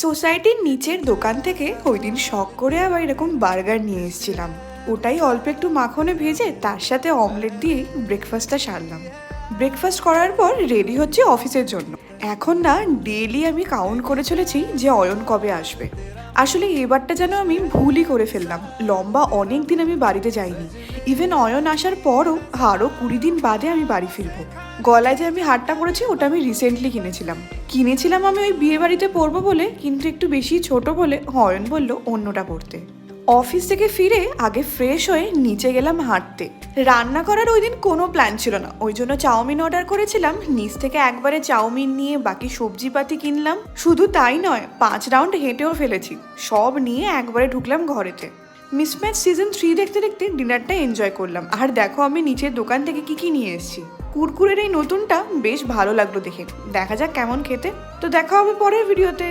সোসাইটির নিচের দোকান থেকে ওই দিন শখ করে আবার এরকম বার্গার নিয়ে এসেছিলাম। ওটাই অল্প একটু মাখনে ভেজে তার সাথে অমলেট দিয়ে ব্রেকফাস্টটা সারলাম। ব্রেকফাস্ট করার পর রেডি হচ্ছে অফিসের জন্য। এখন না ডেইলি আমি কাউন্ট করে চলেছি যে অয়ন কবে আসবে। আসলে এবারটা যেন আমি ভুলই করে ফেললাম। লম্বা অনেক দিন আমি বাড়িতে যাইনি। ইভেন অয়ন আসার পরও আরও 20 দিন বাদে আমি বাড়ি ফিরবো। গলায় যে আমি হারটা পরেছি ওটা আমি রিসেন্টলি কিনেছিলাম আমি ওই বিয়ে বাড়িতে পরবো বলে, কিন্তু একটু বেশি ছোট বলে অয়ন বলল অন্যটা পরতে। অফিস থেকে ফিরে আগে ফ্রেশ হয়ে নিচে গেলাম হাঁটতে। রান্না করার ওই দিন কোনো প্ল্যান ছিল না, ওই জন্য চাউমিন অর্ডার করেছিলাম। নিচ থেকে একবারে চাউমিন নিয়ে বাকি সবজিপাতি কিনলাম। শুধু তাই নয়, 5 রাউন্ড হেঁটেও ফেলেছি। সব নিয়ে একবারে ঢুকলাম ঘরেতে। মিসম্যাচ সিজন 3 দেখতে দেখতে ডিনারটা এনজয় করলাম। আর দেখো আমি নিচের দোকান থেকে কি নিয়ে এসেছি। কুরকুরের এই নতুনটা বেশ ভালো লাগলো দেখে। দেখা যাক কেমন খেতে। তো দেখা হবে পরের ভিডিওতে।